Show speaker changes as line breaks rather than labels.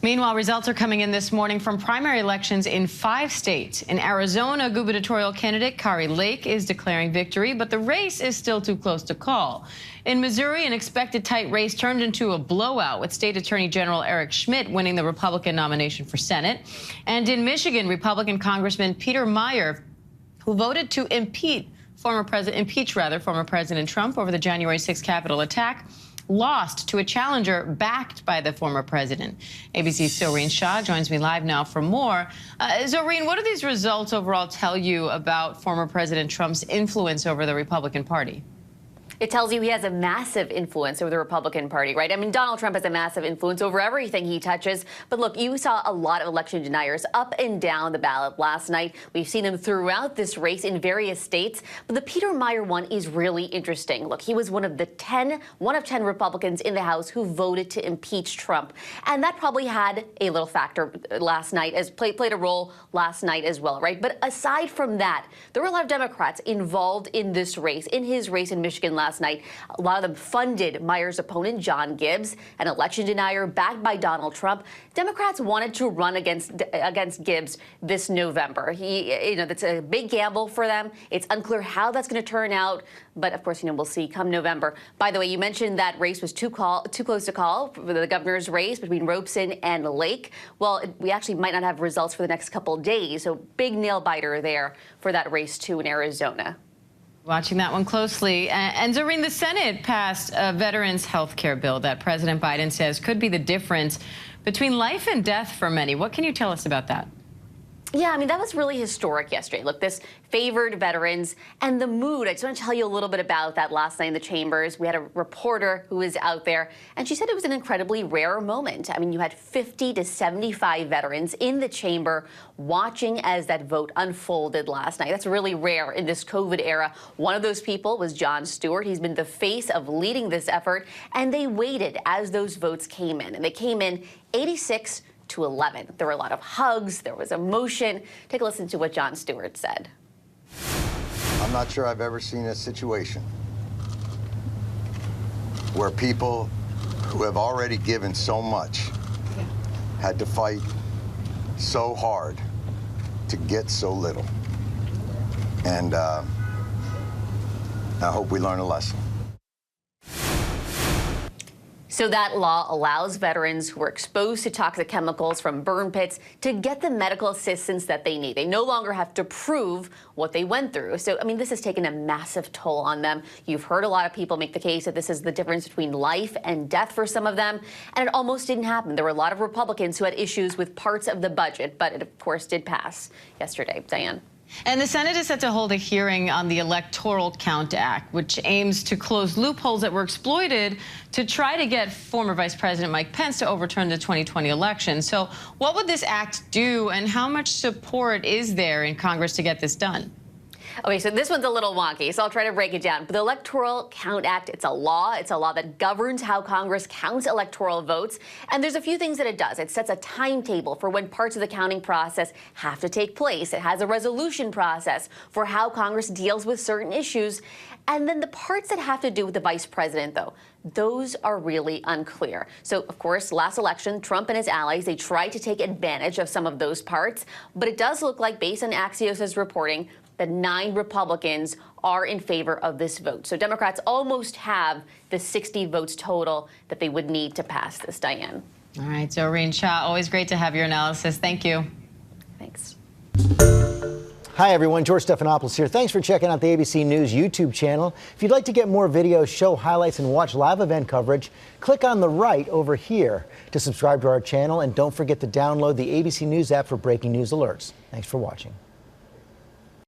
Meanwhile, results are coming in this morning from primary elections in 5 states. In Arizona, gubernatorial candidate Kari Lake is declaring victory, but the race is still too close to call. In Missouri, an expected tight race turned into a blowout, with State Attorney General Eric Schmitt winning the Republican nomination for Senate. And in Michigan, Republican Congressman Peter Meijer, who voted to impeach former President Trump over the January 6th Capitol attack, lost to a challenger backed by the former president. ABC's Zohreen Shah joins me live now for more. Zohreen, what do these results overall tell you about former President Trump's influence over the Republican Party?
It tells you he has a massive influence over the Republican Party, right? I mean, Donald Trump has a massive influence over everything he touches. But look, you saw a lot of election deniers up and down the ballot last night. We've seen them throughout this race in various states. But the Peter Meijer one is really interesting. Look, he was one of 10 Republicans in the House who voted to impeach Trump. And that probably had a little factor last night, played a role last night as well, right? But aside from that, there were a lot of Democrats involved in this race, in his race in Michigan last night. A lot of them funded Meyer's opponent, John Gibbs, an election denier backed by Donald Trump. Democrats wanted to run against Gibbs this November. That's a big gamble for them. It's unclear how that's going to turn out. But of course, we'll see come November. By the way, you mentioned that race was too close to call for the governor's race between Robeson and Lake. Well, we actually might not have results for the next couple of days. So big nail biter there for that race too in Arizona.
Watching that one closely. And Zohreen, the Senate passed a veterans health care bill that President Biden says could be the difference between life and death for many. What can you tell us about that?
Yeah, I mean, that was really historic yesterday. Look, this favored veterans and the mood. I just want to tell you a little bit about that last night in the chambers. We had a reporter who was out there, and she said it was an incredibly rare moment. I mean, you had 50 to 75 veterans in the chamber watching as that vote unfolded last night. That's really rare in this COVID era. One of those people was Jon Stewart. He's been the face of leading this effort, and they waited as those votes came in, and they came in 86 to 11. There were a lot of hugs. There was emotion. Take a listen to what Jon Stewart said.
I'm not sure I've ever seen a situation where people who have already given so much had to fight so hard to get so little. And I hope we learn a lesson.
So that law allows veterans who are exposed to toxic chemicals from burn pits to get the medical assistance that they need. They no longer have to prove what they went through. So, I mean, this has taken a massive toll on them. You've heard a lot of people make the case that this is the difference between life and death for some of them. And it almost didn't happen. There were a lot of Republicans who had issues with parts of the budget, but it, of course, did pass yesterday. Diane.
And the Senate is set to hold a hearing on the Electoral Count Act, which aims to close loopholes that were exploited to try to get former Vice President Mike Pence to overturn the 2020 election. So what would this act do, and how much support is there in Congress to get this done?
Okay, so this one's a little wonky, so I'll try to break it down. But the Electoral Count Act, it's a law. It's a law that governs how Congress counts electoral votes. And there's a few things that it does. It sets a timetable for when parts of the counting process have to take place. It has a resolution process for how Congress deals with certain issues. And then the parts that have to do with the vice president, though, those are really unclear. So, of course, last election, Trump and his allies, they tried to take advantage of some of those parts. But it does look like, based on Axios' reporting, that 9 Republicans are in favor of this vote. So Democrats almost have the 60 votes total that they would need to pass this, Diane.
All right, Zohreen Shah, always great to have your analysis. Thank you.
Thanks.
Hi, everyone. George Stephanopoulos here. Thanks for checking out the ABC News YouTube channel. If you'd like to get more videos, show highlights, and watch live event coverage, click on the right over here to subscribe to our channel. And don't forget to download the ABC News app for breaking news alerts. Thanks for watching.